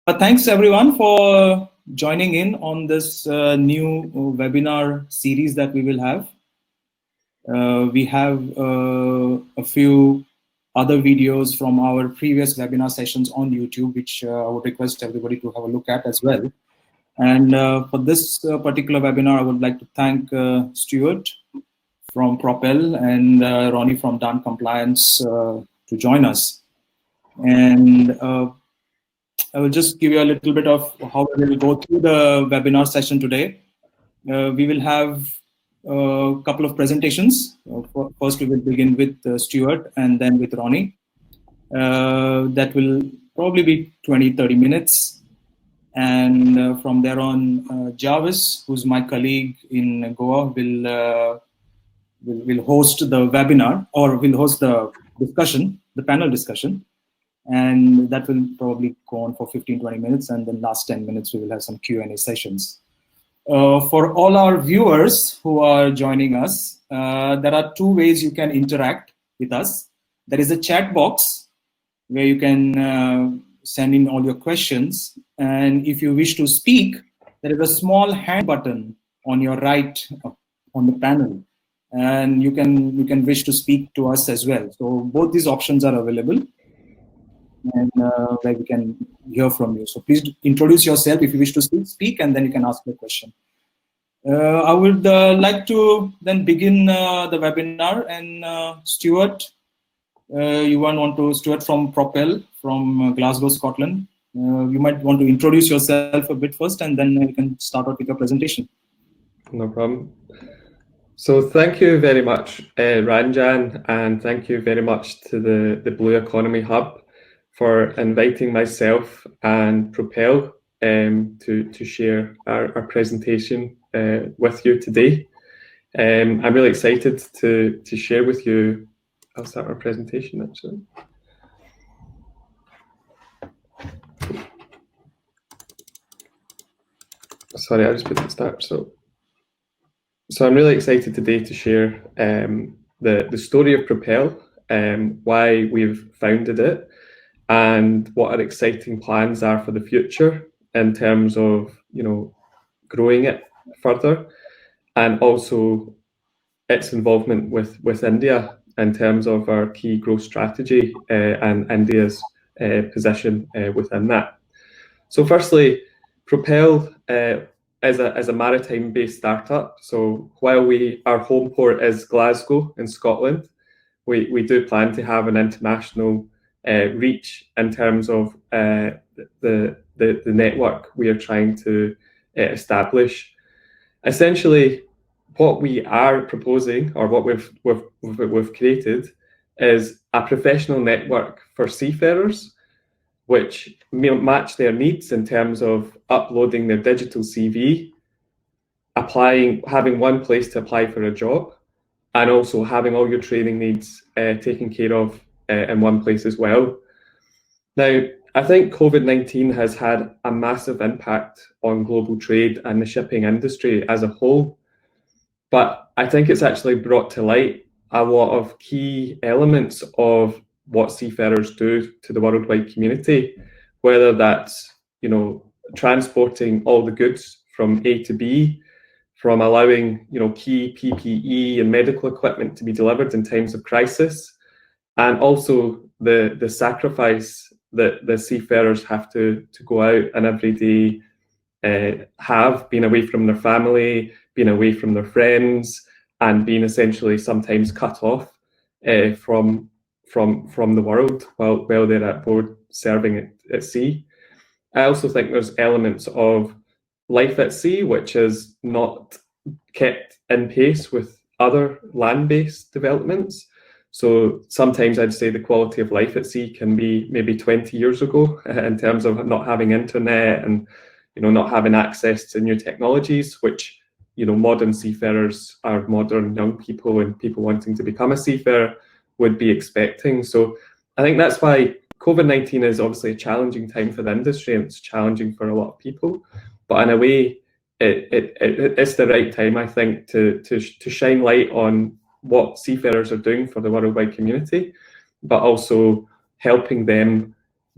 Thanks everyone for joining in on this new webinar series that we will have. We have a few other videos from our previous webinar sessions on YouTube, which I would request everybody to have a look at as well. And for this particular webinar, I would like to thank Stuart from Propel and Ronni from DanCompliance to join us. And I will just give you a little bit of how we will go through the webinar session today. We will have a couple of presentations. First, we will begin with Stuart and then with Ronni. That will probably be 20-30 minutes. And from there on, Jarvis, who's my colleague in Goa, will host the webinar, or will host the discussion, the panel discussion. And that will probably go on for 15-20 minutes, and then last 10 minutes we will have some Q&A sessions. For all our viewers who are joining us, there are two ways you can interact with us. There is a chat box where you can send in all your questions, and if you wish to speak, there is a small hand button on your right on the panel, and you can wish to speak to us as well. So both these options are available, and where we can hear from you. So please introduce yourself if you wish to speak, and then you can ask the question. I would like to then begin the webinar, and Stuart, Stuart from Propel from Glasgow, Scotland. You might want to introduce yourself a bit first, and then you can start out with your presentation. No problem. So thank you very much, Ranjan, and thank you very much to the Blue Economy Hub for inviting myself and Propel to share our presentation with you today. I'm really excited to share with you. I'll start our presentation actually. Sorry, I just put it start. So I'm really excited today to share the story of Propel, why we've founded it, and what our exciting plans are for the future in terms of, growing it further, and also its involvement with India in terms of our key growth strategy and India's position within that. So firstly, Propel is a maritime-based startup. So while our home port is Glasgow in Scotland, we do plan to have an international reach in terms of the network we are trying to establish. Essentially, what we are proposing, or what we've created, is a professional network for seafarers, which match their needs in terms of uploading their digital CV, having one place to apply for a job, and also having all your training needs taken care of in one place as well. Now, I think COVID-19 has had a massive impact on global trade and the shipping industry as a whole, but I think it's actually brought to light a lot of key elements of what seafarers do to the worldwide community, whether that's, transporting all the goods from A to B, from allowing, key PPE and medical equipment to be delivered in times of crisis, and also the sacrifice that the seafarers have to go out and every day have been away from their family, being away from their friends, and being essentially sometimes cut off from the world while they're at board serving at sea. I also think there's elements of life at sea which is not kept in pace with other land-based developments. So sometimes I'd say the quality of life at sea can be maybe 20 years ago in terms of not having internet and not having access to new technologies, which modern seafarers are modern young people and people wanting to become a seafarer would be expecting. So I think that's why COVID-19 is obviously a challenging time for the industry, and it's challenging for a lot of people. But in a way, it's the right time, I think, to shine light on what seafarers are doing for the worldwide community, but also helping them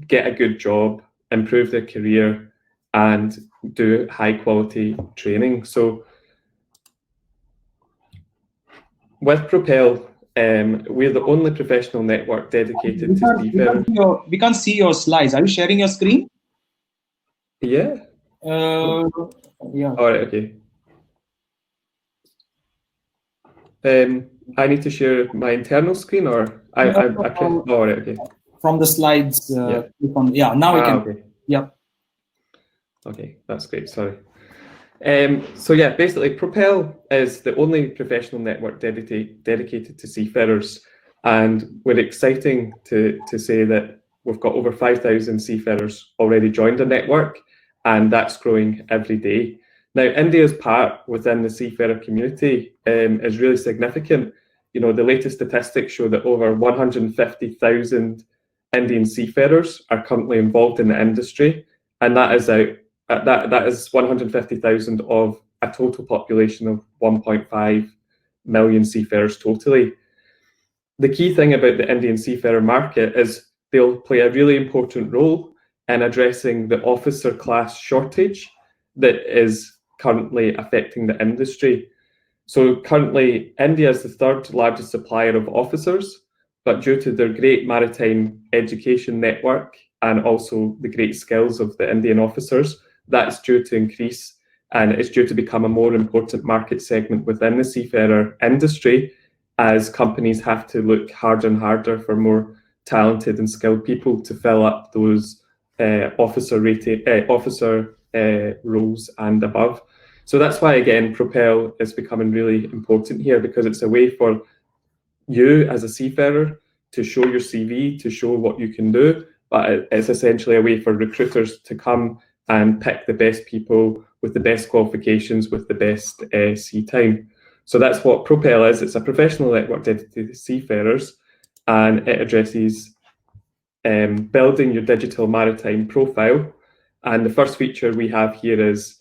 get a good job, improve their career, and do high quality training. So with Propel, we're the only professional network dedicated to seafarers. We can't see your slides. Are you sharing your screen? Yeah. Yeah. All right. Okay. I need to share my internal screen, or all right. Okay. From the slides. Yeah. Now we can. Okay. Yep. Okay, that's great. Sorry. So yeah, basically, Propel is the only professional network dedicated to seafarers, and we're exciting to say that we've got over 5,000 seafarers already joined the network, and that's growing every day. Now, India's part within the seafarer community is really significant. You know, the latest statistics show that over 150,000 Indian seafarers are currently involved in the industry, and that is 150,000 of a total population of 1.5 million seafarers totally. The key thing about the Indian seafarer market is they'll play a really important role in addressing the officer class shortage that is currently affecting the industry. So currently, India is the third largest supplier of officers, but due to their great maritime education network and also the great skills of the Indian officers, that's due to increase, and it's due to become a more important market segment within the seafarer industry, as companies have to look harder and harder for more talented and skilled people to fill up those officer roles and above. So that's why, again, Propel is becoming really important here, because it's a way for you as a seafarer to show your CV, to show what you can do, but it's essentially a way for recruiters to come and pick the best people with the best qualifications, with the best sea time. So that's what Propel is. It's a professional network dedicated to seafarers, and it addresses building your digital maritime profile. And the first feature we have here is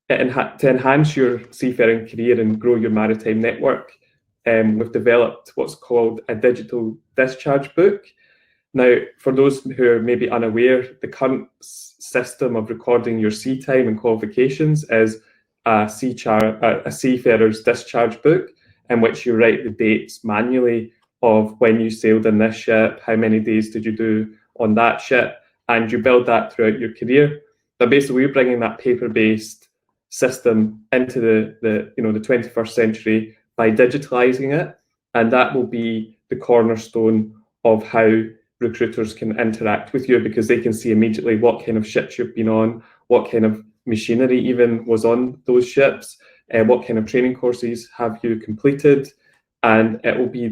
to enhance your seafaring career and grow your maritime network. We've developed what's called a digital discharge book. Now, for those who are maybe unaware, the current system of recording your sea time and qualifications is a seafarer's discharge book, in which you write the dates manually of when you sailed in this ship, how many days did you do on that ship, and you build that throughout your career. But basically, we're bringing that paper-based system into the 21st century by digitalizing it, and that will be the cornerstone of how recruiters can interact with you, because they can see immediately what kind of ships you've been on, what kind of machinery even was on those ships, what kind of training courses have you completed, and it will be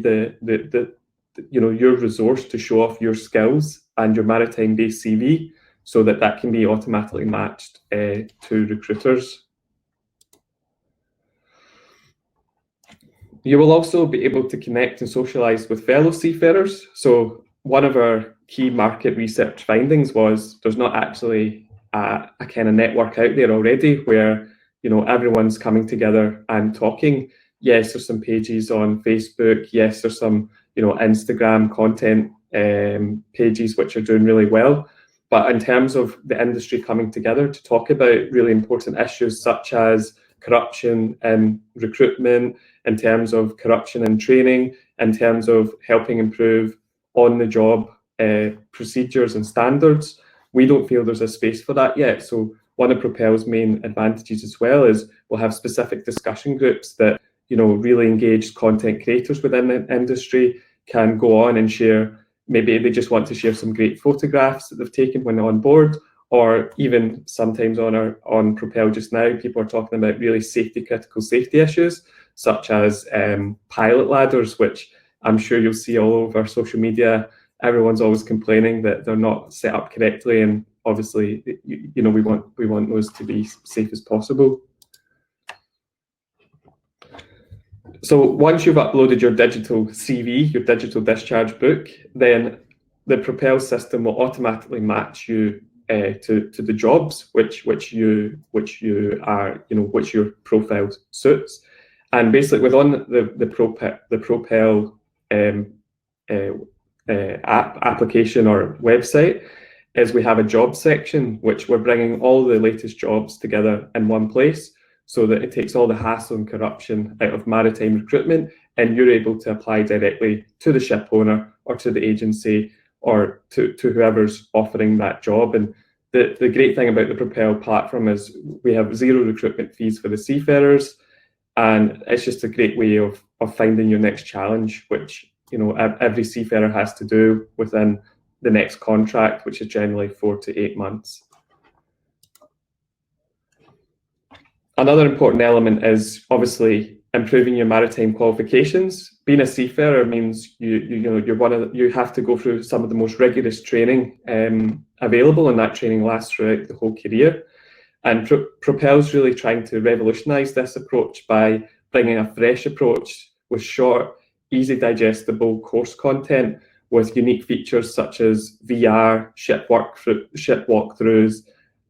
your resource to show off your skills and your maritime-based CV, so that can be automatically matched to recruiters. You will also be able to connect and socialise with fellow seafarers. So one of our key market research findings was there's not actually a kind of network out there already where everyone's coming together and talking. Yes, there's some pages on Facebook. Yes, there's some Instagram content pages which are doing really well. But in terms of the industry coming together to talk about really important issues such as corruption in recruitment, in terms of corruption in training, in terms of helping improve on-the-job procedures and standards, we don't feel there's a space for that yet. So one of Propel's main advantages as well is we'll have specific discussion groups that really engaged content creators within the industry can go on and share. Maybe they just want to share some great photographs that they've taken when they're on board, or even sometimes on Propel just now, people are talking about really critical safety issues, such as pilot ladders, which I'm sure you'll see all over social media. Everyone's always complaining that they're not set up correctly, and obviously, we want those to be safe as possible. So once you've uploaded your digital CV, your digital discharge book, then the Propel system will automatically match you to the jobs which your profile suits. And basically, within the Propel application or website, is we have a job section, which we're bringing all the latest jobs together in one place, so that it takes all the hassle and corruption out of maritime recruitment, and you're able to apply directly to the ship owner or to the agency or to whoever's offering that job. And the great thing about the Propel platform is we have 0 recruitment fees for the seafarers, and it's just a great way of finding your next challenge, which, you know, every seafarer has to do within the next contract, which is generally 4 to 8 months. Another important element is obviously improving your maritime qualifications. Being a seafarer means you have to go through some of the most rigorous training available, and that training lasts throughout the whole career. And Propel's really trying to revolutionise this approach by bringing a fresh approach with short, easy digestible course content with unique features such as VR, ship walkthroughs,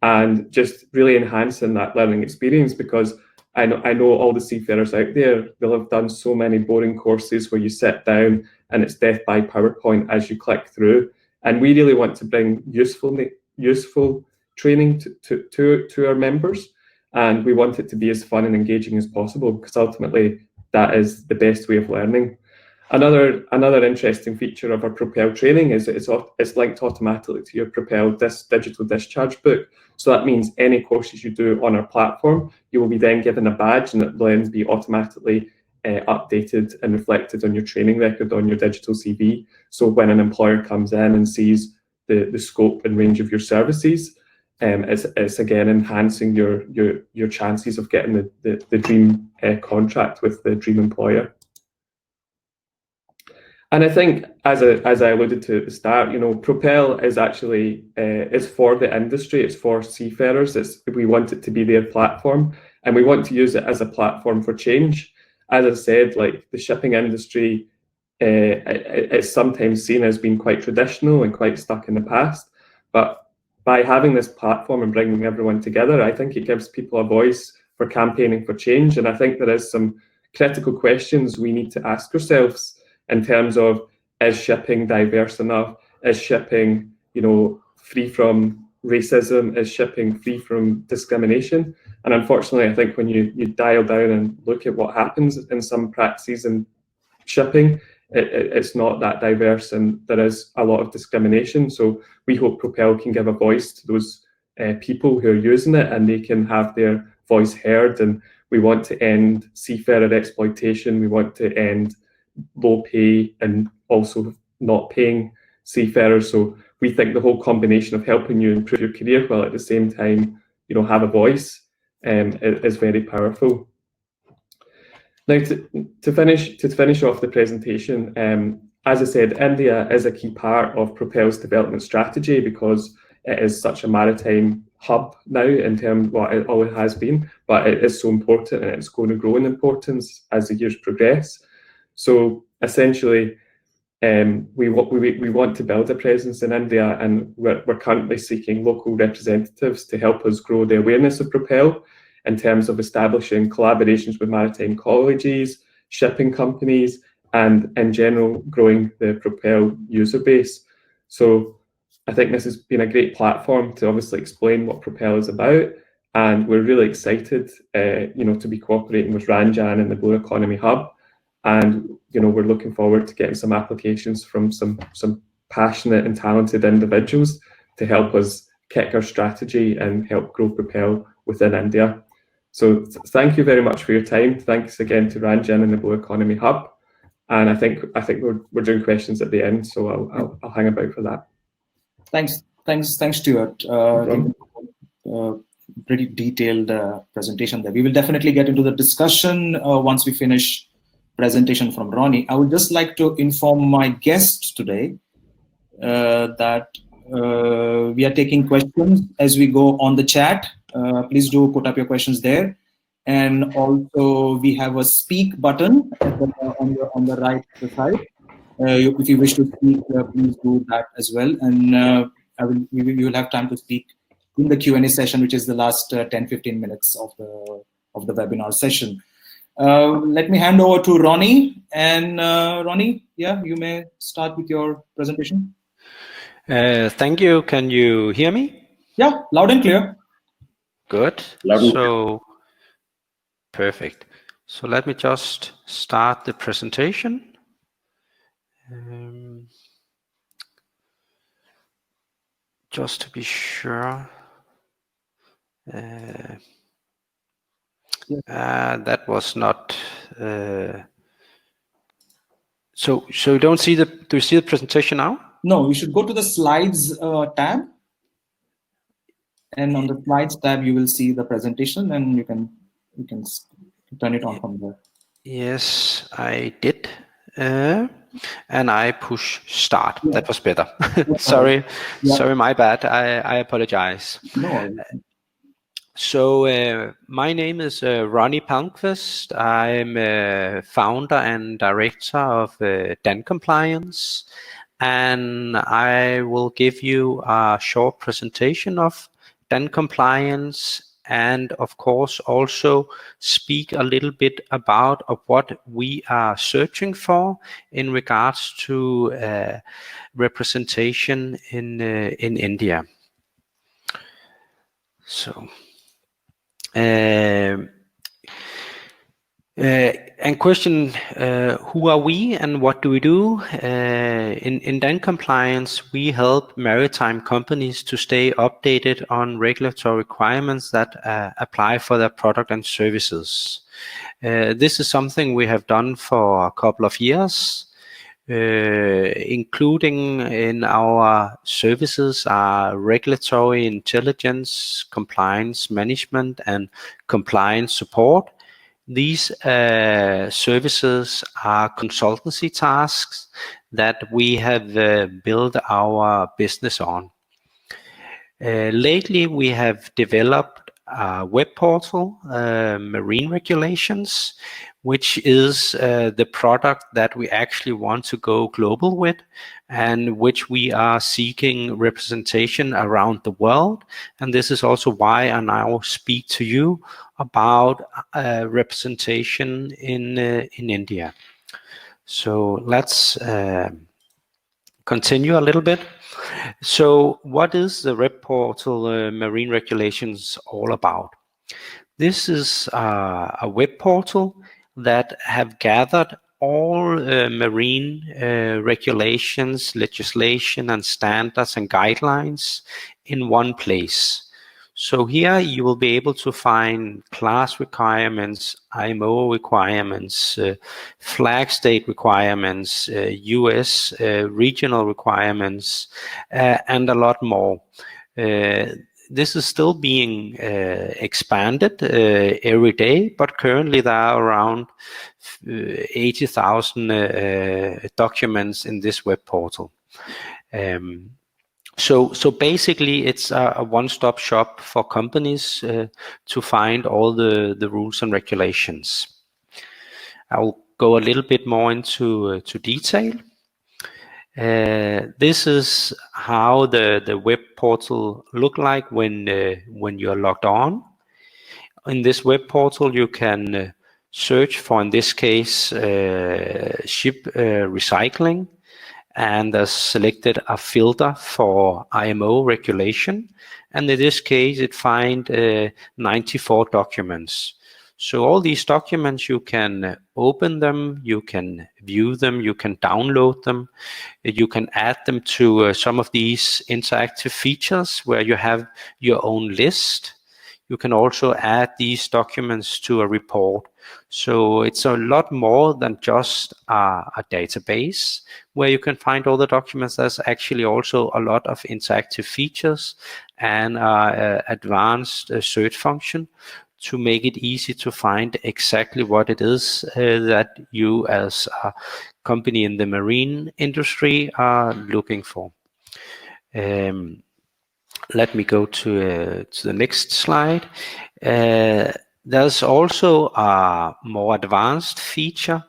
and just really enhancing that learning experience, because I know all the seafarers out there, they'll have done so many boring courses where you sit down and it's death by PowerPoint as you click through. And we really want to bring useful training to our members, and we want it to be as fun and engaging as possible, because ultimately that is the best way of learning. Another interesting feature of our Propel training is it's linked automatically to your Propel digital discharge book. So that means any courses you do on our platform, you will be then given a badge, and it will then be automatically updated and reflected on your training record on your digital CV. So when an employer comes in and sees the scope and range of your services, it's again enhancing your chances of getting the dream contract with the dream employer. And I think, as I alluded to at the start, you know, Propel is actually it's for the industry, it's for seafarers. We want it to be their platform, and we want to use it as a platform for change. As I said, like, the shipping industry, it's sometimes seen as being quite traditional and quite stuck in the past. But by having this platform and bringing everyone together, I think it gives people a voice for campaigning for change. And I think there is some critical questions we need to ask ourselves in terms of, is shipping diverse enough? Is shipping, you know, free from racism? Is shipping free from discrimination? And unfortunately, I think when you dial down and look at what happens in some practices in shipping, it's not that diverse, and there is a lot of discrimination. So we hope Propel can give a voice to those people who are using it, and they can have their voice heard. And we want to end seafarer exploitation. We want to end low pay and also not paying seafarers. So we think the whole combination of helping you improve your career while at the same time, you know, have a voice is very powerful. Now, to finish off the presentation, as I said, India is a key part of Propel's development strategy, because it is such a maritime hub now in terms, well, it always has been, but it is so important, and it's going to grow in importance as the years progress. So essentially, we want to build a presence in India, and we're currently seeking local representatives to help us grow the awareness of Propel in terms of establishing collaborations with maritime colleges, shipping companies, and in general growing the Propel user base. So I think this has been a great platform to obviously explain what Propel is about, and we're really excited, you know, to be cooperating with Ranjan and the Blue Economy Hub. And, you know, we're looking forward to getting some applications from some passionate and talented individuals to help us kick our strategy and help grow Propel within India. So thank you very much for your time. Thanks again to Ranjan and the Blue Economy Hub. And I think we're doing questions at the end, so I'll hang about for that. Thanks, Stuart. Pretty detailed presentation there. We will definitely get into the discussion once we finish presentation from Ronni. I would just like to inform my guests today that we are taking questions as we go on the chat. Please do put up your questions there. And also we have a speak button on the right side. If you wish to speak, please do that as well. And you will have time to speak in the Q&A session, which is the last 10-15 minutes of the webinar session. Let me hand over to Ronni. And Ronni, yeah, you may start with your presentation. Thank you. Can you hear me? Yeah, loud and clear. Good. Loud and clear. So, perfect. So let me just start the presentation. Just to be sure. That was not. So you don't see the? Do you see the presentation now? No, you should go to the slides tab. And on the slides tab, you will see the presentation, and you can turn it on from there. Yes, I did. And I push start. Yeah. That was better. Sorry, sorry, my bad. I apologize. No. So my name is Ronni Palmqvist. I'm founder and director of DanCompliance, and I will give you a short presentation of DanCompliance, and of course also speak a little bit about what we are searching for in regards to representation in India. So. And question, who are we and what do we do? In DanCompliance, we help maritime companies to stay updated on regulatory requirements that apply for their product and services. This is something we have done for a couple of years. Including in our services are regulatory intelligence, compliance management, and compliance support. These services are consultancy tasks that we have built our business on. Lately, we have developed a web portal, Marine Regulations, which is the product that we actually want to go global with, and which we are seeking representation around the world. And this is also why I now speak to you about representation in India. So let's continue a little bit. So what is the web portal Marine Regulations all about? This is a web portal that have gathered all marine regulations, legislation, and standards and guidelines in one place. So here you will be able to find class requirements, IMO requirements, flag state requirements, US regional requirements, and a lot more. This is still being expanded every day, but currently there are around 80,000 documents in this web portal. So basically, it's a one-stop shop for companies to find all the rules and regulations. I will go a little bit more into detail. This is how the web portal look like when you're logged on. In this web portal, you can search for, in this case, ship recycling, and there's selected a filter for IMO regulation. And in this case, it find 94 documents. So all these documents, you can open them, you can view them, you can download them, you can add them to some of these interactive features where you have your own list. You can also add these documents to a report. So it's a lot more than just a database where you can find all the documents. There's actually also a lot of interactive features and advanced search function to make it easy to find exactly what it is that you as a company in the marine industry are looking for. Let me go to the next slide. There's also a more advanced feature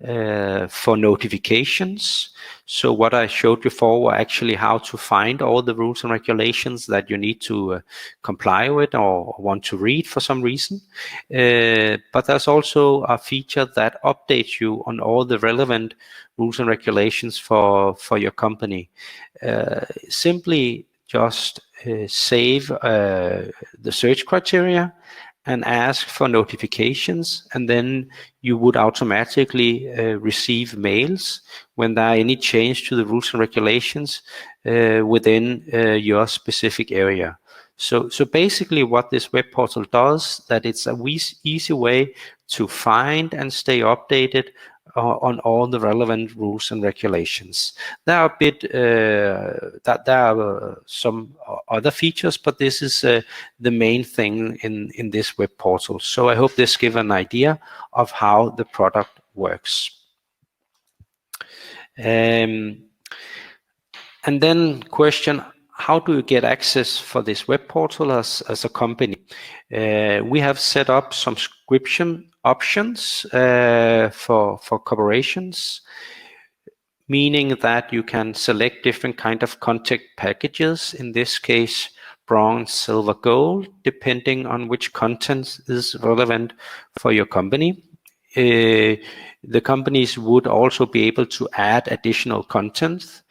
for notifications. So what I showed you before were actually how to find all the rules and regulations that you need to comply with or want to read for some reason. But there's also a feature that updates you on all the relevant rules and regulations for your company. Simply just save the search criteria and ask for notifications, and then you would automatically receive mails when there are any change to the rules and regulations within your specific area. So basically what this web portal does, that it's a easy way to find and stay updated on all the relevant rules and regulations. There are there are some other features, but this is the main thing in this web portal. So I hope this gives an idea of how the product works. And then question, how do you get access for this web portal as a company? We have set up subscription options for corporations, meaning that you can select different kind of content packages, in this case bronze, silver, gold, depending on which content is relevant for your company. The companies would also be able to add additional content,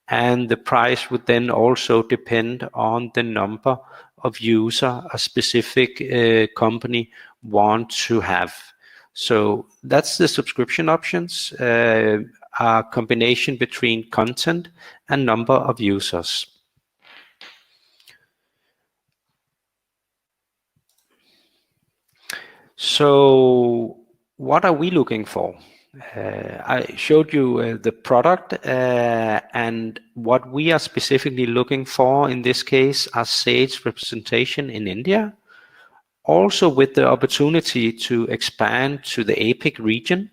and the price would then also depend on the number of users a specific company want to have. So that's the subscription options, a combination between content and number of users. So what are we looking for? I showed you the product, and what we are specifically looking for in this case are sales representation in India, also with the opportunity to expand to the APAC region.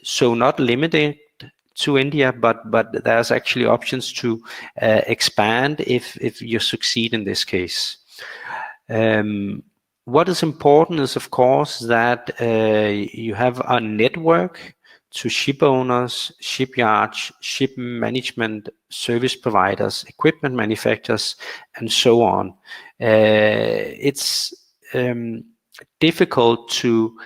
So not limited to India, but there's actually options to expand if you succeed in this case. What is important is, of course, that you have a network to ship owners, shipyards, ship management, service providers, equipment manufacturers, and so on. It's difficult to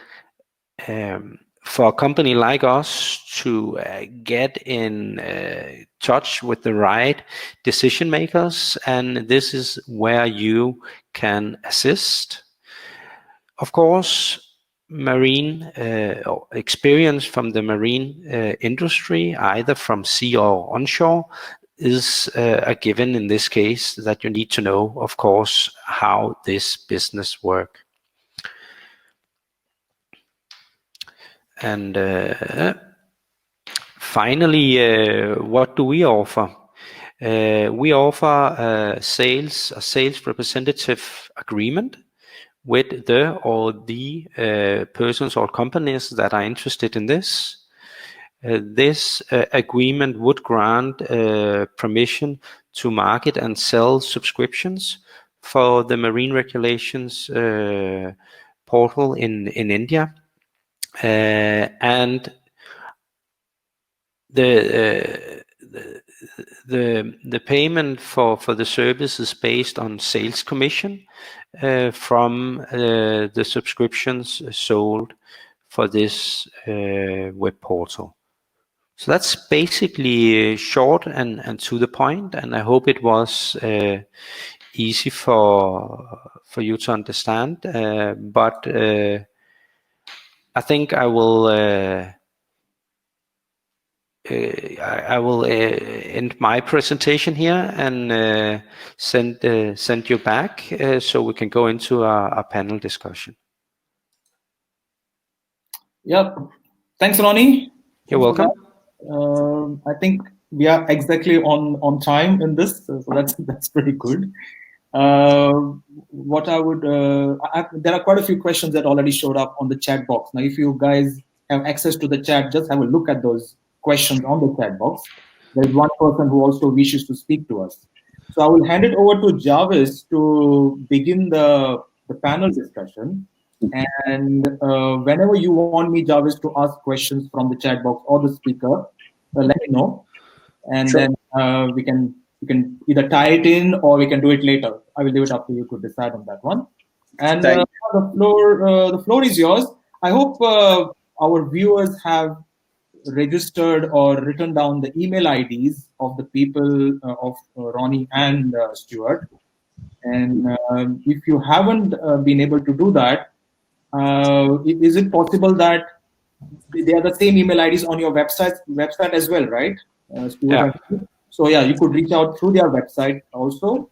for a company like us to get in touch with the right decision makers, and this is where you can assist. Of course, marine experience from the marine industry, either from sea or onshore, is a given in this case, that you need to know, of course, how this business works. And finally, what do we offer? We offer a sales representative agreement with the or the persons or companies that are interested in this. This agreement would grant permission to market and sell subscriptions for the marine regulations portal in India, and the payment for the service is based on sales commission from the subscriptions sold for this web portal. So that's basically short and to the point, and I hope it was easy for you to understand. But I think I will end my presentation here and send you back so we can go into our panel discussion. Yeah, thanks, Ronni. You're welcome. I think we are exactly on time in this, so that's pretty good. What I would there are quite a few questions that already showed up on the chat box. Now, if you guys have access to the chat, just have a look at those questions on the chat box. There's one person who also wishes to speak to us. So I will hand it over to Jarvis to begin the panel discussion. And whenever you want me, Jarvis, to ask questions from the chat box or the speaker, let me know, and Sure. then we can either tie it in or we can do it later. I will leave it up to you to decide on that one. And Thank the floor is yours. I hope our viewers have registered or written down the email IDs of the people of Ronni and Stuart. And if you haven't been able to do that, is it possible that they are the same email IDs on your website as well, right? Stuart, Yeah. so yeah, you could reach out through their website also.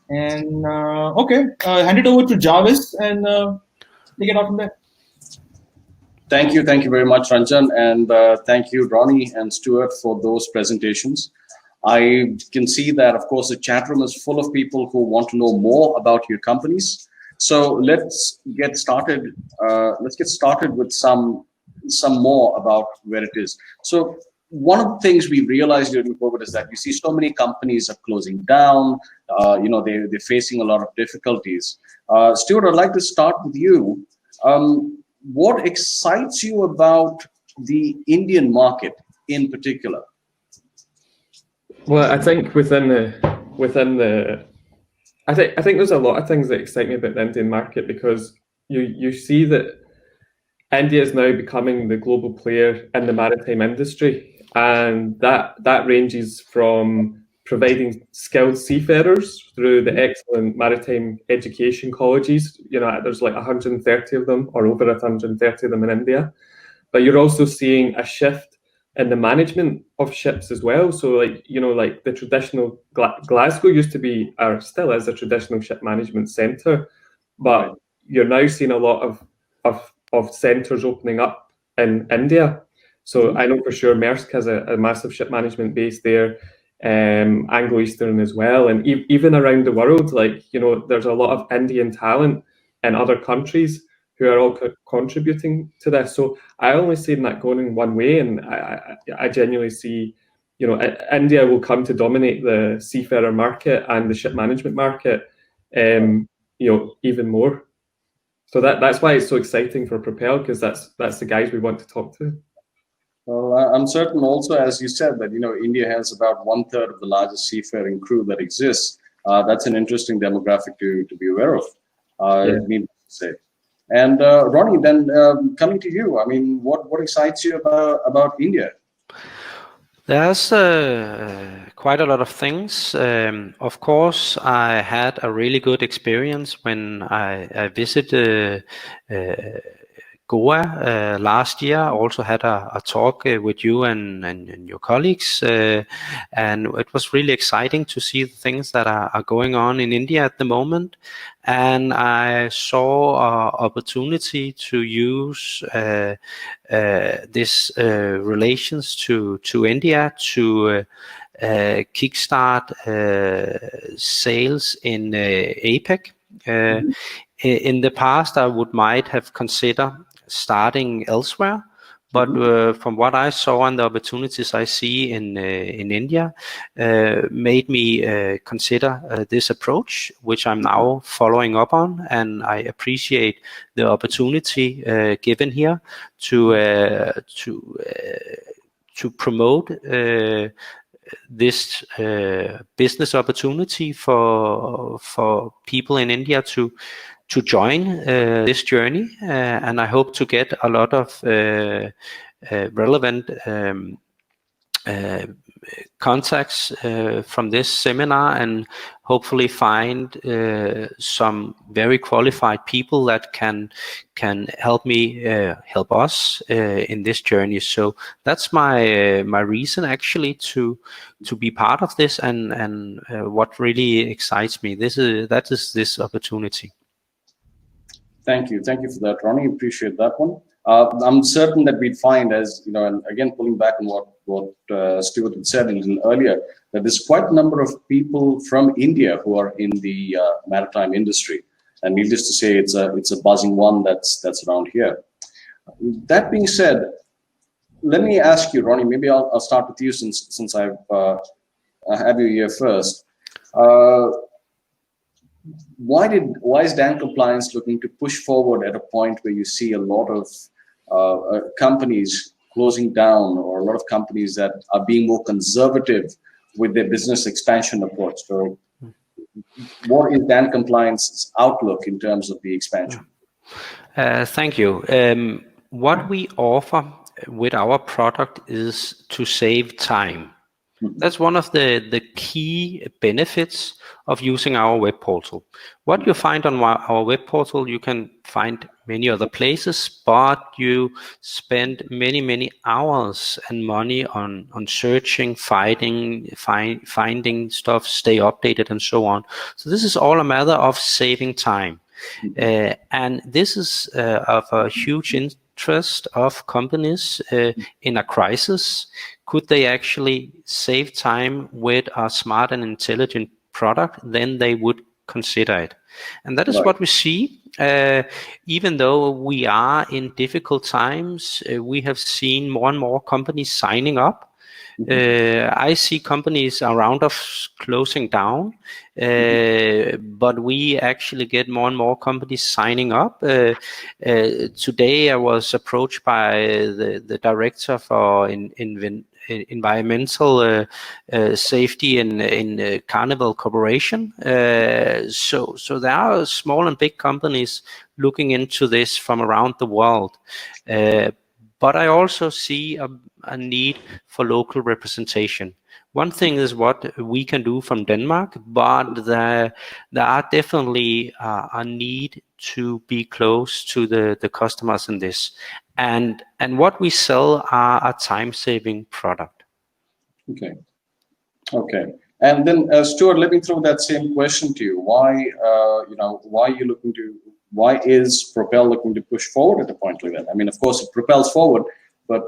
And okay, hand it over to Jarvis and take it out from there. Thank you very much, Ranjan, and thank you, Ronni and Stuart, for those presentations. I can see that, of course, the chat room is full of people who want to know more about your companies. So let's get started. Let's get started with some more about where it is. So one of the things we realized during COVID is that you see so many companies are closing down. They're facing a lot of difficulties. Stuart, I'd like to start with you. What excites you about the Indian market in particular? Well, I think I think there's a lot of things that excite me about the Indian market, because you see that India is now becoming the global player in the maritime industry, and that ranges from providing skilled seafarers through the excellent maritime education colleges. There's like 130 of them, or over 130 of them in India. But you're also seeing a shift in the management of ships as well. So like the traditional Glasgow used to be, or still is, a traditional ship management centre, but you're now seeing a lot of centres opening up in India. So I know for sure Maersk has a massive ship management base there, Anglo-Eastern as well, and even around the world, there's a lot of Indian talent in other countries who are all contributing to this. So I only see that going in one way, and I genuinely see, India will come to dominate the seafarer market and the ship management market, even more. So that's why it's so exciting for Propel, because that's the guys we want to talk to. Well, I'm certain also, as you said, that India has about 1/3 of the largest seafaring crew that exists. That's an interesting demographic to be aware of. Needless to say. And Ronni, then coming to you, I mean, what excites you about India? There's quite a lot of things. Of course, I had a really good experience when I visited Goa last year. I also had a talk with you and your colleagues, and it was really exciting to see the things that are going on in India at the moment. And I saw an opportunity to use this relations to India to kickstart sales in APEC. In the past, I might have considered starting elsewhere, but from what I saw and the opportunities I see in India, made me consider this approach, which I'm now following up on, and I appreciate the opportunity given here to promote this business opportunity for people in India to join this journey, and I hope to get a lot of relevant contacts from this seminar, and hopefully find some very qualified people that can help me help us in this journey. So that's my reason actually to be part of this, and what really excites me. That is this opportunity. Thank you for that, Ronni. Appreciate that one. I'm certain that we'd find, as and again pulling back on what Stuart had said a little earlier, that there's quite a number of people from India who are in the maritime industry, and needless to say, it's a buzzing one that's around here. That being said, let me ask you, Ronni. Maybe I'll start with you since I have you here first. why is DanCompliance looking to push forward at a point where you see a lot of companies closing down, or a lot of companies that are being more conservative with their business expansion approach? So what is DanCompliance's outlook in terms of the expansion? Thank you. What we offer with our product is to save time. That's one of the key benefits of using our web portal. What you find on our web portal, you can find many other places, but you spend many hours and money on searching, finding stuff, stay updated, and so on. So this is all a matter of saving time. And this is of a huge interest of companies in a crisis. Could they actually save time with a smart and intelligent product? Then they would consider it. And that is what we see. Even though we are in difficult times, we have seen more and more companies signing up. I see companies around us closing down, but we actually get more and more companies signing up. Today I was approached by the director for environmental safety in Carnival Corporation. So there are small and big companies looking into this from around the world. But I also see a need for local representation. One thing is what we can do from Denmark, but there are definitely a need to be close to the customers in this. And what we sell are a time-saving product. Okay. And then Stuart, let me throw that same question to you. Why is Propel looking to push forward at a point like that? I mean, of course, it propels forward, but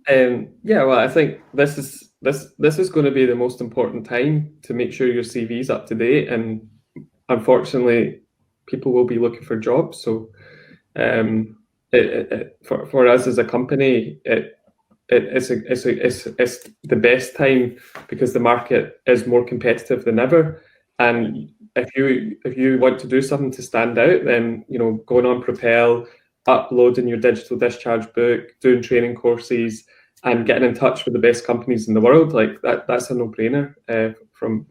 well, I think this is going to be the most important time to make sure your CV is up to date, and unfortunately, people will be looking for jobs. So, for us as a company, it's the best time because the market is more competitive than ever. And if you want to do something to stand out, then going on Propel, uploading your digital discharge book, doing training courses, and getting in touch with the best companies in the world, like that's a no-brainer from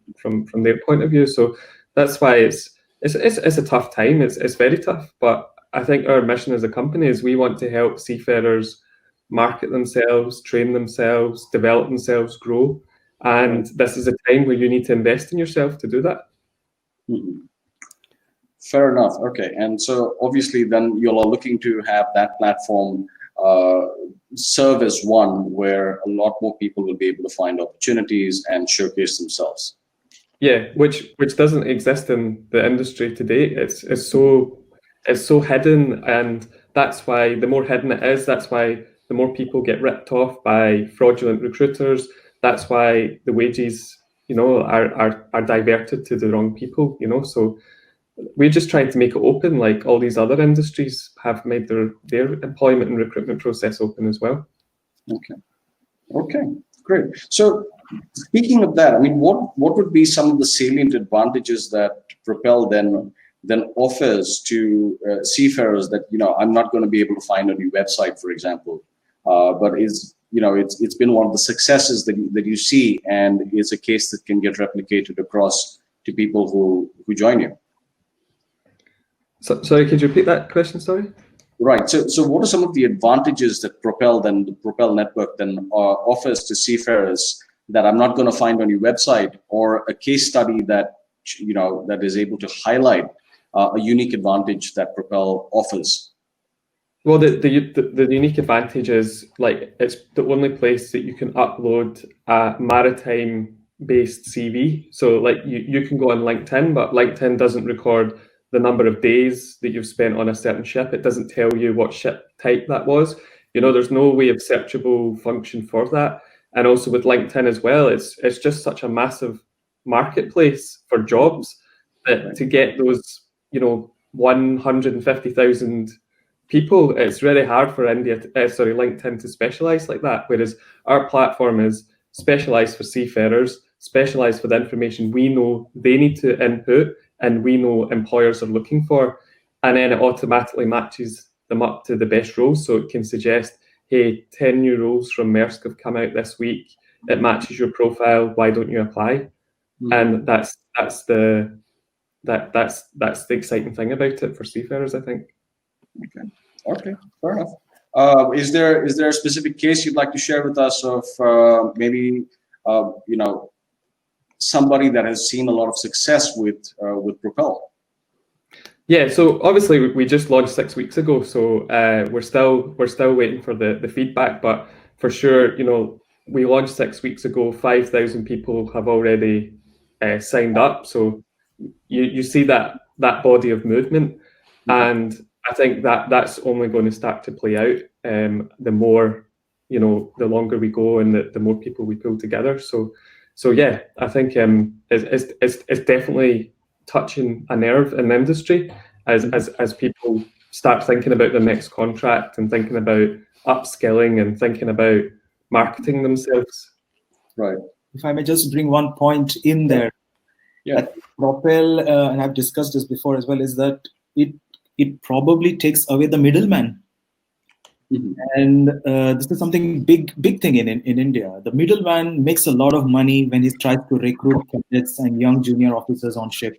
their point of view. So that's why it's a tough time. It's very tough. But I think our mission as a company is we want to help seafarers market themselves, train themselves, develop themselves, grow. And this is a time where you need to invest in yourself to do that. Fair enough. Okay. And so obviously then you're looking to have that platform serve as one where a lot more people will be able to find opportunities and showcase themselves. Yeah, which doesn't exist in the industry today. It's so hidden, and that's why the more hidden it is, that's why the more people get ripped off by fraudulent recruiters. That's why the wages, are diverted to the wrong people. So we're just trying to make it open, like all these other industries have made their employment and recruitment process open as well. Okay, great. So speaking of that, I mean, what would be some of the salient advantages that Propel then offers to seafarers that I'm not going to be able to find on your website, for example, but is it's been one of the successes that you see, and it's a case that can get replicated across to people who join you. So, sorry, could you repeat that question? Sorry. Right. So what are some of the advantages that the Propel network then offers to seafarers that I'm not going to find on your website, or a case study that that is able to highlight a unique advantage that Propel offers? Well, the unique advantage is, like, it's the only place that you can upload a maritime-based CV. So, like, you can go on LinkedIn, but LinkedIn doesn't record the number of days that you've spent on a certain ship. It doesn't tell you what ship type that was. There's no way of searchable function for that. And also with LinkedIn as well, it's just such a massive marketplace for jobs that to get those 150,000 people, it's really hard for LinkedIn to specialize like that. Whereas our platform is specialized for seafarers, specialised for the information we know they need to input and we know employers are looking for, and then it automatically matches them up to the best roles. So it can suggest, hey, 10 new roles from Maersk have come out this week. It matches your profile. Why don't you apply? And that's the exciting thing about it for seafarers, I think. Okay, fair enough. Is there a specific case you'd like to share with us of maybe somebody that has seen a lot of success with Propel? Yeah, so obviously we just launched 6 weeks ago, so we're still waiting for the feedback. But for sure, we launched 6 weeks ago. 5,000 people have already signed up. So you see that body of movement, and I think that's only going to start to play out. The more, the longer we go, and the more people we pull together. So yeah, I think it's definitely touching a nerve in the industry as people start thinking about their next contract and thinking about upskilling and thinking about marketing themselves. Right. If I may just bring one point in there. Yeah. Propel, and I've discussed this before as well, is that it probably takes away the middleman. And this is something big thing in India. The middleman makes a lot of money when he tries to recruit cadets and young junior officers on ship.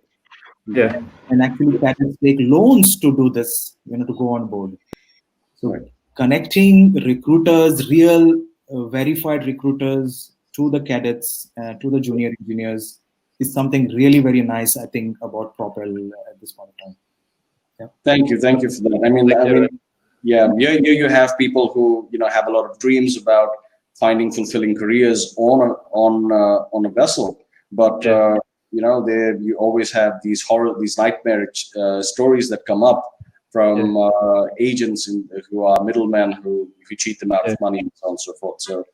Yeah. And actually cadets take loans to do this, to go on board. So connecting recruiters, real verified recruiters to the cadets, to the junior engineers is something really very nice, I think, about Propel at this point in time. Yeah. Thank you for that. I mean, yeah, you have people who have a lot of dreams about finding fulfilling careers on a vessel, but you always have these nightmare stories that come up from agents who are middlemen who cheat them out of money and so on and so forth. So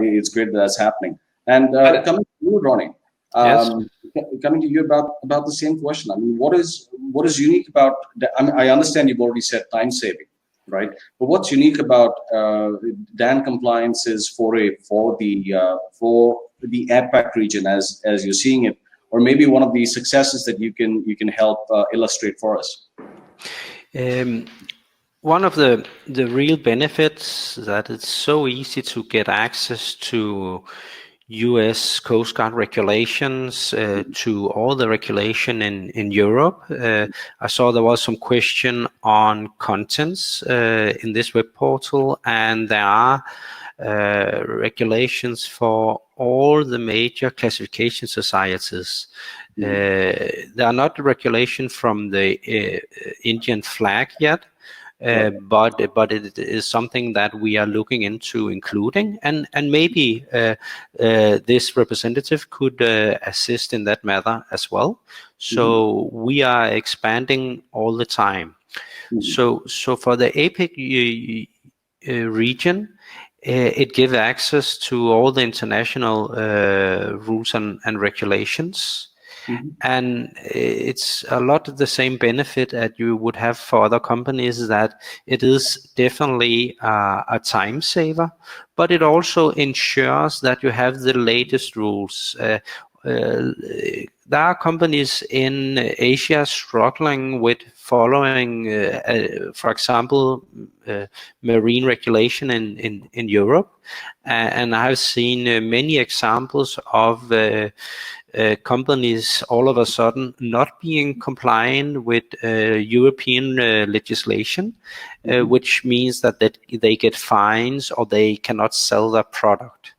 it's great that's happening. And coming to you, Ronni, coming to you about the same question. I mean, what is unique about? I understand you've already said time saving, right? But what's unique about DanCompliance's foray for the APAC region as you're seeing it, or maybe one of the successes that you can help illustrate for us? One of the real benefits that it's so easy to get access to US Coast Guard regulations, to all the regulation in Europe. I saw there was some question on contents in this web portal, and there are regulations for all the major classification societies. There are not regulation from the Indian flag yet, but it is something that we are looking into including, and maybe this representative could assist in that matter as well. So we are expanding all the time. So for the APEC region, it gives access to all the international rules and regulations. And it's a lot of the same benefit that you would have for other companies, that it is definitely a time saver, but it also ensures that you have the latest rules. There are companies in Asia struggling with following, for example, marine regulation in Europe, and I've seen many examples of companies all of a sudden not being compliant with European legislation, which means that they get fines or they cannot sell their product.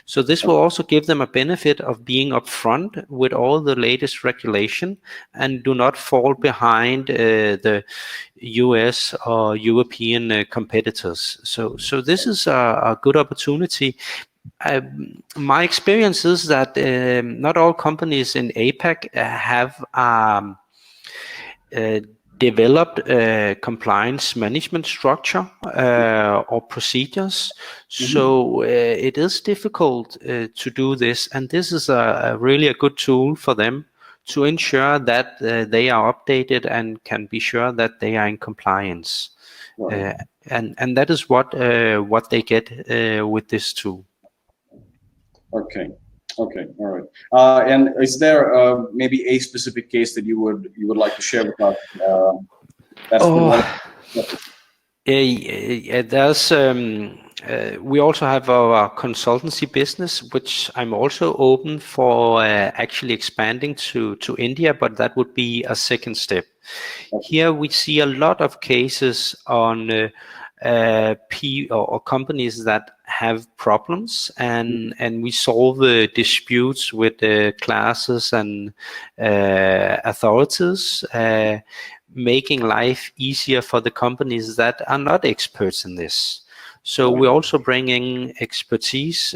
So this will also give them a benefit of being upfront with all the latest regulation and do not fall behind the US or European competitors. So this is a good opportunity. My experience is that not all companies in APAC have developed a compliance management structure or procedures. So it is difficult to do this, and this is really a good tool for them to ensure that they are updated and can be sure that they are in compliance. And that is what they get with this tool. Okay. Okay, all right. And is there maybe a specific case that you would like to share with us? That's there's we also have our consultancy business, which I'm also open for actually expanding to India, but that would be a second step. Here we see a lot of cases on or companies that have problems, and we solve disputes with classes and authorities, making life easier for the companies that are not experts in this. So we're also bringing expertise.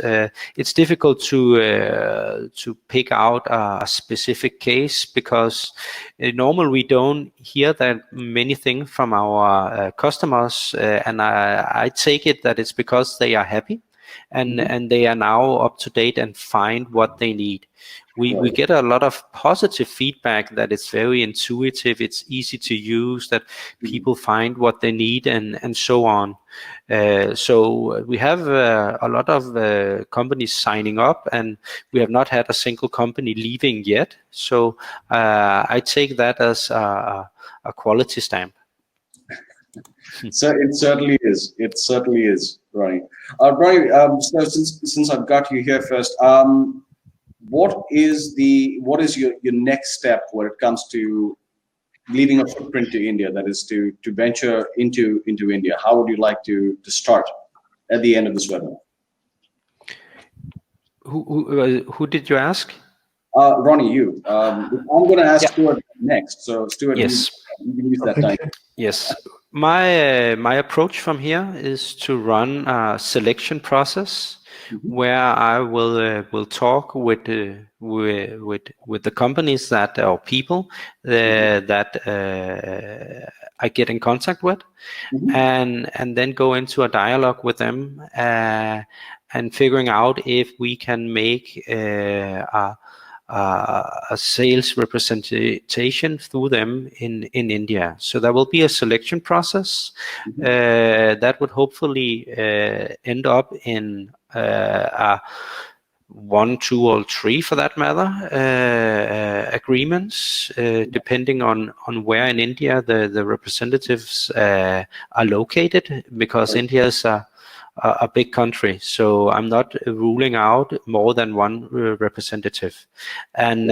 It's difficult to pick out a specific case because normally we don't hear that many things from our customers, and I take it that it's because they are happy and they are now up to date and find what they need. We get a lot of positive feedback that it's very intuitive, it's easy to use, that people find what they need and so on. So we have a lot of companies signing up, and we have not had a single company leaving yet. So I take that as a quality stamp. So it certainly is. It certainly is, Ronni. Ronni, so since I've got you here first, what is your next step when it comes to leaving a footprint to India? That is to venture into India. How would you like to start at the end of this webinar? Who did you ask? Ronni, you. I'm going to ask Stuart next. So Stuart, yes, you can use that time. Yes. My approach from here is to run a selection process where I will talk with the companies that or people that I get in contact with, and then go into a dialogue with them and figuring out if we can make a sales representation through them in India. So there will be a selection process that would hopefully end up in 1, 2, or 3, for that matter, agreements, depending on where in India the representatives are located, because India is a big country, so I'm not ruling out more than one representative, and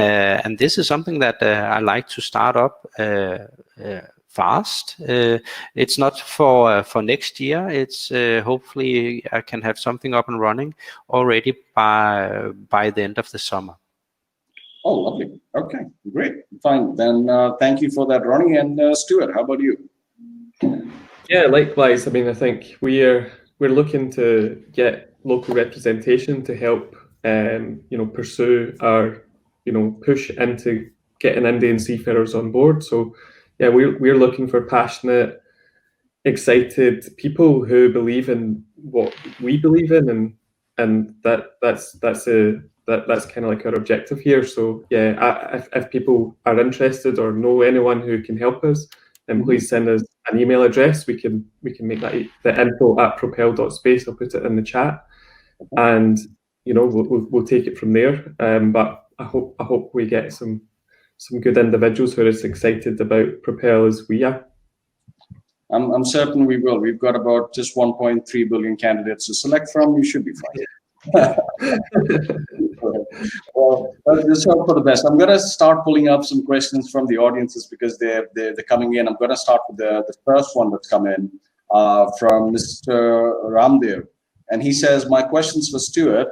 this is something that I like to start up fast. It's not for next year. It's hopefully I can have something up and running already by the end of the summer. Oh, lovely. Okay, great, fine. Then thank you for that, Ronni. And Stuart, how about you? Yeah, likewise. I mean, I think we're looking to get local representation to help, pursue our, push into getting Indian seafarers on board. So, yeah, we're looking for passionate, excited people who believe in what we believe in, and that's kind of like our objective here. So, yeah, if people are interested or know anyone who can help us, then please send us an email address. We can make that the info@propel.space. I'll put it in the chat, and we'll take it from there. But I hope we get some good individuals who are as excited about Propel as we are. I'm certain we will. We've got about just 1.3 billion candidates to select from. You should be fine. Well, let's hope for the best. I'm going to start pulling up some questions from the audiences because they're coming in. I'm going to start with the first one that's come in from Mr. Ramdev, and he says, "My question's for Stuart.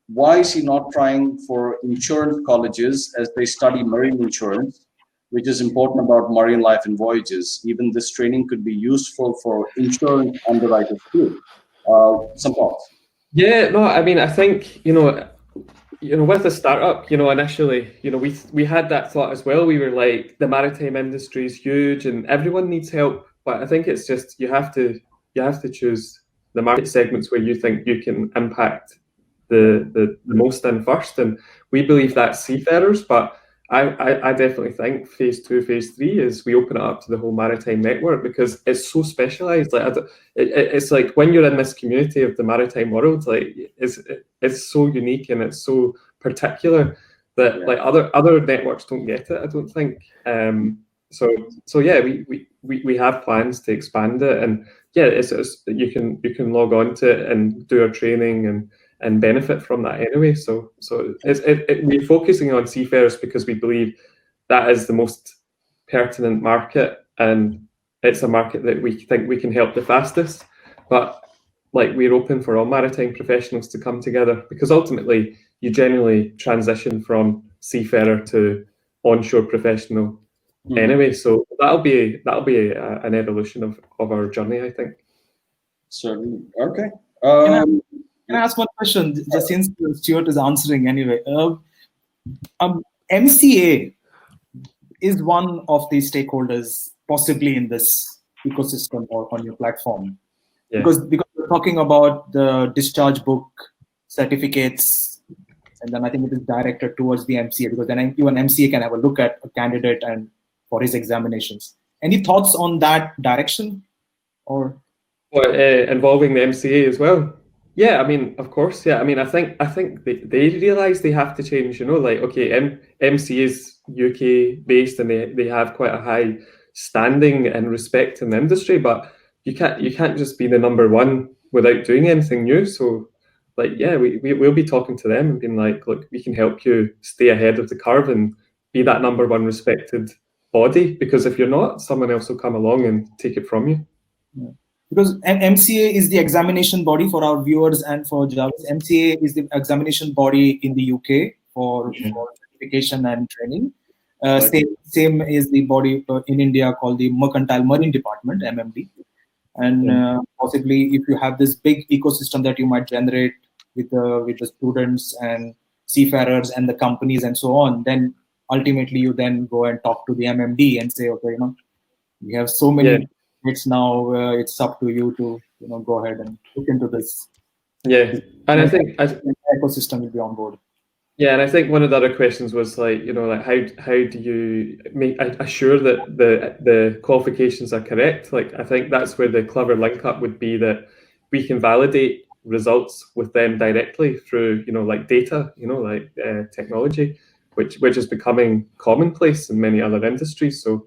Why is he not trying for insurance colleges as they study marine insurance, which is important about marine life and voyages? Even this training could be useful for insurance underwriters too." Some thoughts? Yeah, no, I mean, I think, with a startup, initially, we had that thought as well. We were like, the maritime industry is huge and everyone needs help. But I think it's just, you have to choose the market segments where you think you can impact the most in first. And we believe that's seafarers, but I definitely think phase 2, phase 3 is we open it up to the whole maritime network, because it's so specialized. Like it's like when you're in this community of the maritime world, like it's so unique and it's so particular that like other networks don't get it, I don't think. So yeah, we have plans to expand it, and yeah, it's you can log on to it and do our training and benefit from that anyway. So we're focusing on seafarers because we believe that is the most pertinent market, and it's a market that we think we can help the fastest. But like, we're open for all maritime professionals to come together, because ultimately you generally transition from seafarer to onshore professional anyway. So that'll be an evolution of our journey, I think. Certainly. Okay. Can I ask one question, just since Stuart is answering anyway? MCA is one of the stakeholders possibly in this ecosystem or on your platform. Yeah. Because we're talking about the discharge book certificates, and then I think it is directed towards the MCA, because then even MCA can have a look at a candidate and for his examinations. Any thoughts on that direction, or involving the MCA as well? Yeah, I mean, of course. Yeah, I mean, I think they realise they have to change. You know, like, okay, MCA is UK based, and they have quite a high standing and respect in the industry, but you can't just be the number one without doing anything new. So, like, yeah, we'll be talking to them and being like, look, we can help you stay ahead of the curve and be that number one respected body, because if you're not, someone else will come along and take it from you. Yeah. Because MCA is the examination body for our viewers and for Jarvis. MCA is the examination body in the UK for certification and training. Same is the body in India called the Mercantile Marine Department, MMD. And possibly, if you have this big ecosystem that you might generate with the students and seafarers and the companies and so on, then ultimately you then go and talk to the MMD and say, okay, we have so many. It's now it's up to you to go ahead and look into this. Yeah, and I think the ecosystem will be on board. Yeah, and I think one of the other questions was like, like how do you make assure that the qualifications are correct? Like, I think that's where the clever link up would be, that we can validate results with them directly through like data, like technology, which is becoming commonplace in many other industries. So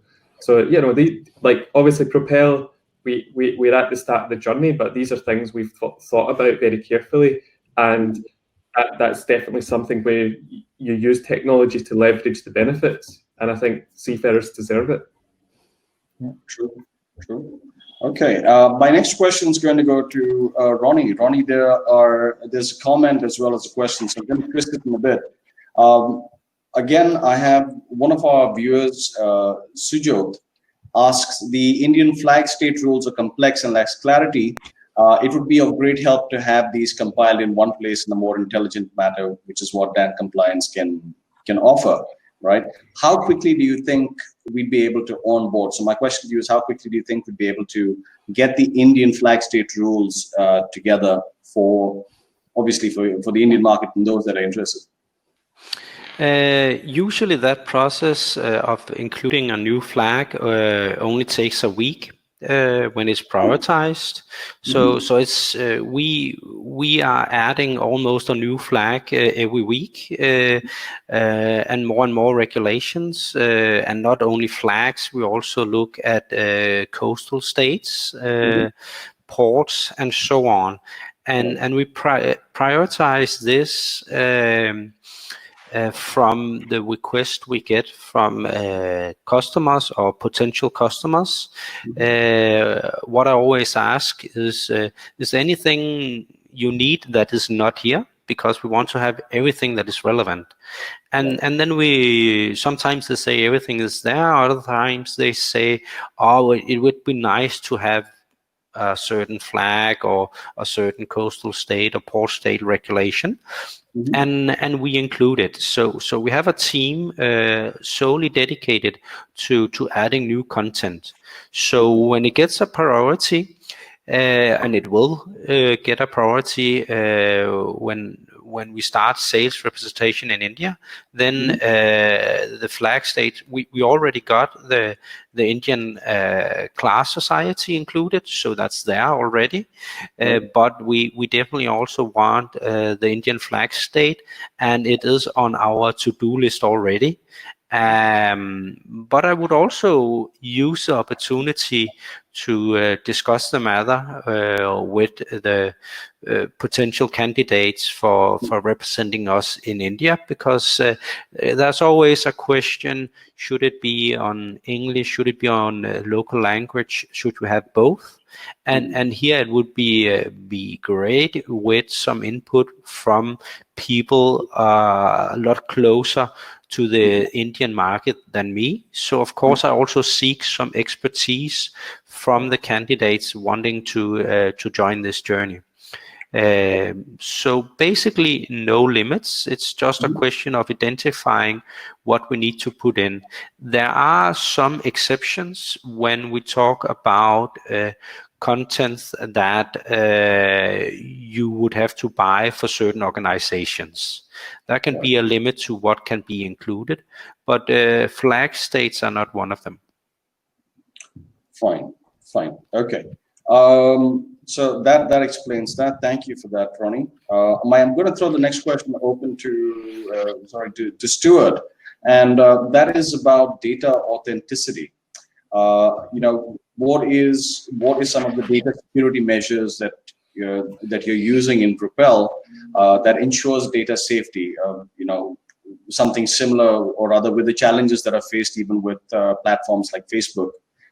like, obviously Propel, we're at the start of the journey, but these are things we've thought about very carefully, and that's definitely something where you use technology to leverage the benefits, and I think seafarers deserve it. Yeah, true. Okay, my next question is going to go to Ronni. Ronni, there's a comment as well as a question, so I'm going to twist it in a bit. Again, I have one of our viewers, Sujot, asks, the Indian flag state rules are complex and lacks clarity. It would be of great help to have these compiled in one place in a more intelligent manner, which is what DanCompliance can offer, right? How quickly do you think we'd be able to onboard? So my question to you is, how quickly do you think we'd be able to get the Indian flag state rules together for the Indian market and those that are interested? Usually that process of including a new flag only takes a week when it's prioritized. So it's we are adding almost a new flag every week, and more regulations, and not only flags. We also look at coastal states, ports, and so on, and we prioritize this. From the request we get from customers or potential customers. What I always ask is there anything you need that is not here? Because we want to have everything that is relevant. And then sometimes they say everything is there, other times they say, oh, it would be nice to have a certain flag or a certain coastal state or port state regulation. And we include it. So we have a team solely dedicated to adding new content. So when it gets a priority, and it will get a priority when when we start sales representation in India, then the flag state, we already got the Indian class society included, so that's there already. But we definitely also want the Indian flag state, and it is on our to-do list already. But I would also use the opportunity to discuss the matter with the potential candidates for representing us in India, because there's always a question: should it be on English? Should it be on local language? Should we have both? And here it would be great with some input from people a lot closer to the Indian market than me. So of course I also seek some expertise from the candidates wanting to join this journey. So basically no limits. It's just a question of identifying what we need to put in. There are some exceptions when we talk about content that you would have to buy for certain organizations. That can be a limit to what can be included, but flag states are not one of them. Fine. Okay. So that explains that. Thank you for that, Ronni. I'm going to throw the next question open to Stuart, and that is about data authenticity. What is some of the data security measures that you're using in Propel that ensures data safety? Something similar or other with the challenges that are faced even with platforms like Facebook.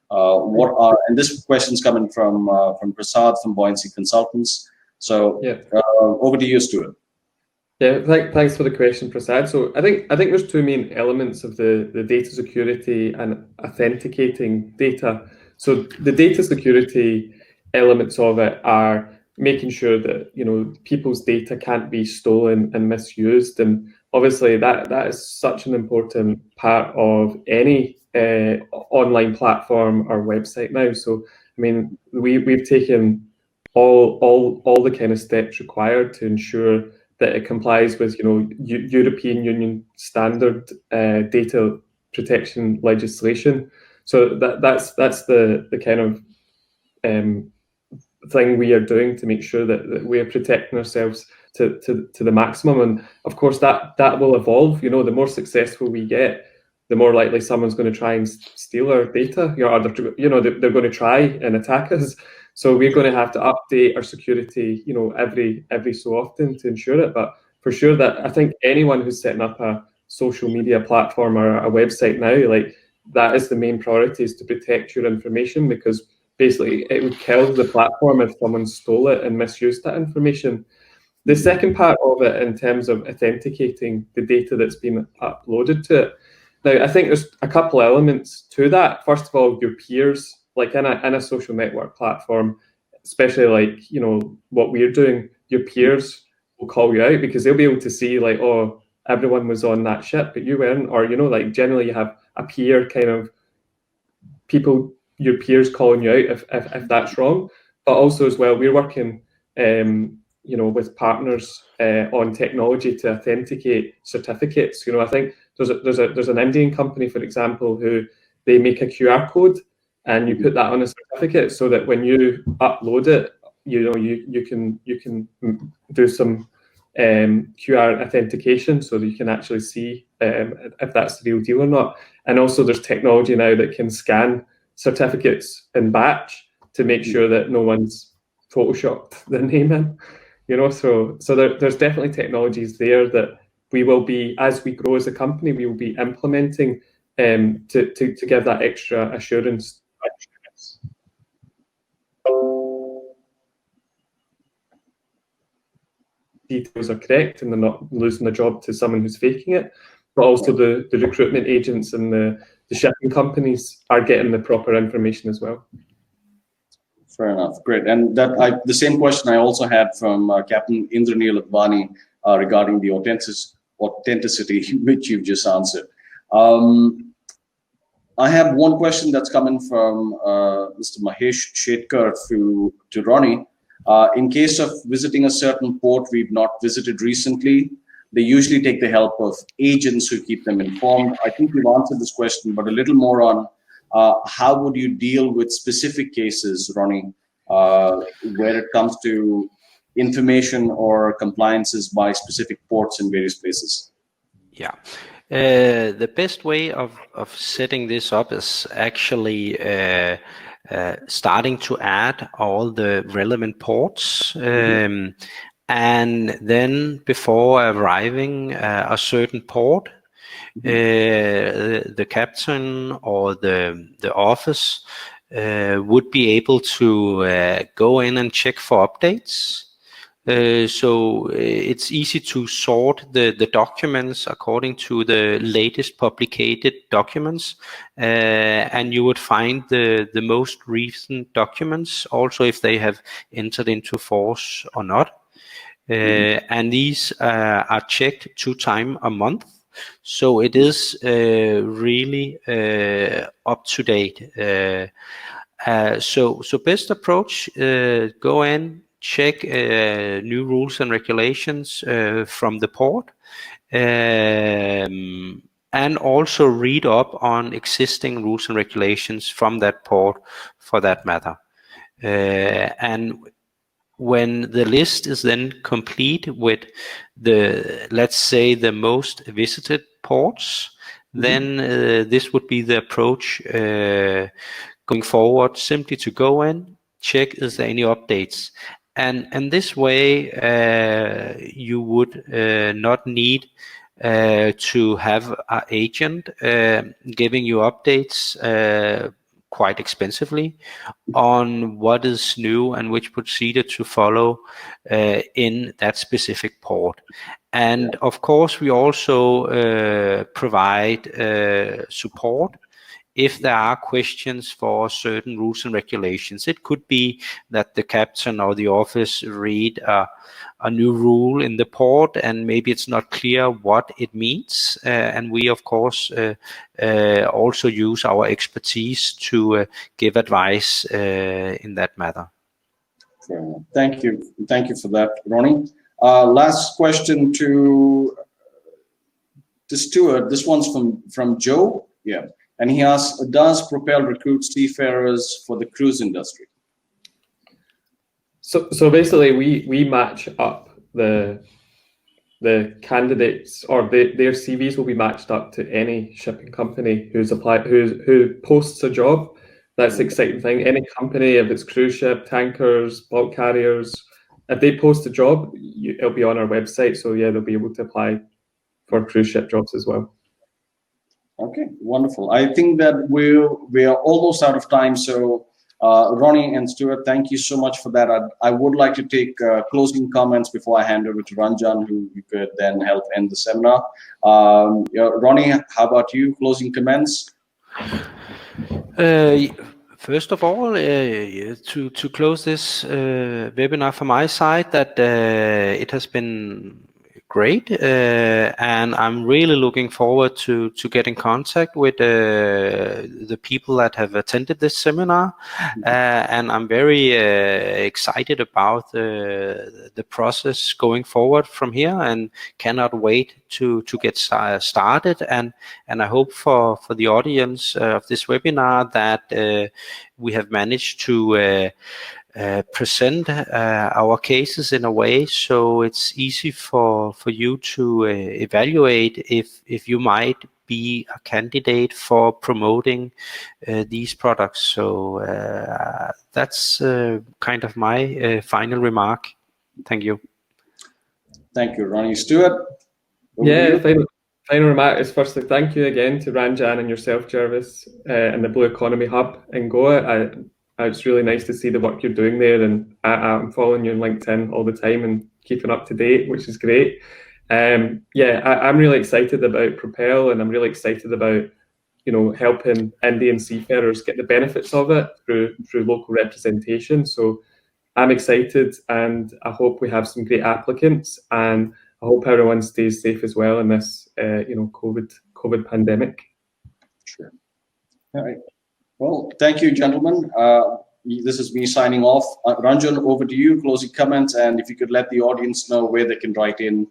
And this question's coming from Prasad from Buoyancy Consultants. So over to you, Stuart. Yeah, thanks for the question, Prasad. So I think there's two main elements of the data security and authenticating data. So the data security elements of it are making sure that people's data can't be stolen and misused, and obviously that is such an important part of any online platform or website now. So I mean, we've taken all the kind of steps required to ensure that it complies with European Union standard data protection legislation. So that's the kind of thing we are doing to make sure that we are protecting ourselves to the maximum. And of course that will evolve. The more successful we get, the more likely someone's going to try and steal our data. They're going to try and attack us. So we're going to have to update our security, every so often to ensure it. But for sure, that I think anyone who's setting up a social media platform or a website now, like, that is the main priority, is to protect your information, because basically it would kill the platform if someone stole it and misused that information. The second part of it, in terms of authenticating the data that's been uploaded to it, now I think there's a couple elements to that. First of all, your peers, like in a social network platform, especially like what we're doing, your peers will call you out because they'll be able to see like, oh, everyone was on that ship but you weren't, or like generally you have a peer kind of people, your peers calling you out if that's wrong. But also as well, we're working with partners on technology to authenticate certificates. I think there's an Indian company, for example, who they make a QR code and you put that on a certificate so that when you upload it, you can do some QR authentication so that you can actually see if that's the real deal or not. And also there's technology now that can scan certificates in batch to make sure that no one's photoshopped the name in. So there's definitely technologies there that we will be, as we grow as a company, we will be implementing to give that extra assurance. Details are correct and they're not losing the job to someone who's faking it, but also the recruitment agents and the shipping companies are getting the proper information as well. Fair enough, great. And the same question I also had from Captain Indranil Advani regarding the authenticity, which you've just answered. I have one question that's coming from Mr. Mahesh Shetkar to Ronni. In case of visiting a certain port we've not visited recently, they usually take the help of agents who keep them informed. I think we've answered this question, but a little more on how would you deal with specific cases, Ronni, where it comes to information or compliances by specific ports in various places? Yeah. The best way of setting this up is actually starting to add all the relevant ports. And then before arriving a certain port, the captain or the office would be able to go in and check for updates. So it's easy to sort the documents according to the latest publicated documents, and you would find the most recent documents, also if they have entered into force or not. And these are checked 2 times a month. So it is really up to date. So best approach, go in, check new rules and regulations from the port, and also read up on existing rules and regulations from that port for that matter. And when the list is then complete with let's say the most visited ports, then this would be the approach going forward, simply to go in, check is there any updates. And this way you would not need to have an agent giving you updates quite expensively on what is new and which procedure to follow in that specific port. And of course we also provide support if there are questions for certain rules and regulations. It could be that the captain or the office read a new rule in the port and maybe it's not clear what it means. And we, of course, also use our expertise to give advice in that matter. Thank you. Thank you for that, Ronni. Last question to Stuart. This one's from Joe. Yeah. And he asks, does Propel recruit seafarers for the cruise industry? So basically, we match up the candidates, or their CVs will be matched up to any shipping company who posts a job. That's the exciting thing. Any company, if it's cruise ship, tankers, bulk carriers, if they post a job, it'll be on our website. So yeah, they'll be able to apply for cruise ship jobs as well. Okay, wonderful. I think that we are almost out of time. So Ronni and Stuart, thank you so much for that. I would like to take closing comments before I hand over to Ranjan, who you could then help end the seminar. Ronni, how about you? Closing comments? First of all, to close this webinar from my side, that it has been great, and I'm really looking forward to get in contact with the people that have attended this seminar, and I'm very excited about the process going forward from here, and cannot wait to get started. And I hope for the audience of this webinar that we have managed to present our cases in a way so it's easy for you to evaluate if you might be a candidate for promoting these products. So that's kind of my final remark. Thank you. Thank you, Ronni. Stuart? Yeah, final remark is firstly, thank you again to Ranjan and yourself, Jarvis, and the Blue Economy Hub in Goa. It's really nice to see the work you're doing there, and I'm following you on LinkedIn all the time and keeping up to date, which is great. Yeah, I'm really excited about Propel, and I'm really excited about helping Indian seafarers get the benefits of it through local representation. So I'm excited, and I hope we have some great applicants, and I hope everyone stays safe as well in this COVID pandemic. Sure. All right. Well, thank you, gentlemen. this is me signing off. Ranjan, over to you, closing comments, and if you could let the audience know where they can write in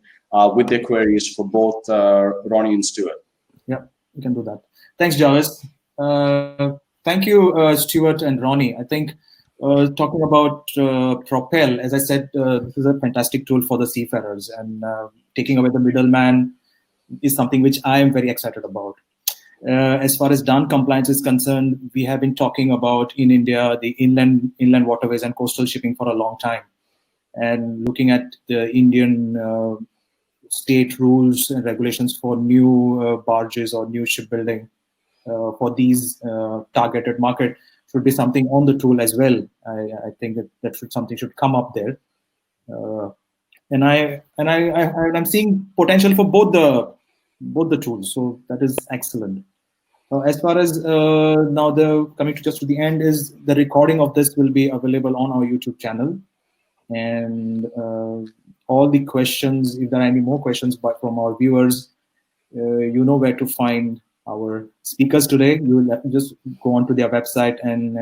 with their queries for both Ronni and Stuart. Yeah, we can do that. Thanks, Jarvis. Thank you, Stuart and Ronni. I think talking about Propel, as I said, this is a fantastic tool for the seafarers, and taking away the middleman is something which I am very excited about. As far as DanCompliance is concerned, we have been talking about in India the inland waterways and coastal shipping for a long time, and looking at the Indian state rules and regulations for new barges or new shipbuilding for these targeted market should be something on the tool as well. I think that something should come up there, and I'm seeing potential for both the tools. So that is excellent. As far as now, coming to the end, is the recording of this will be available on our YouTube channel, and all the questions, if there are any more questions from our viewers, you know where to find our speakers today. You will just go onto their website and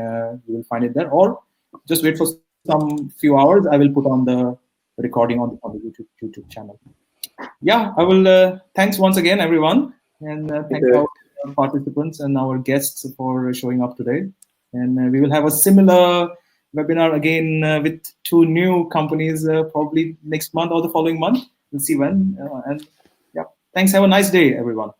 you will find it there, or just wait for some few hours. I will put on the recording on the YouTube channel. Yeah, I will. Thanks once again, everyone, and thank our participants and our guests for showing up today. And we will have a similar webinar again with 2 new companies probably next month or the following month. We'll see when. And yeah, thanks. Have a nice day, everyone.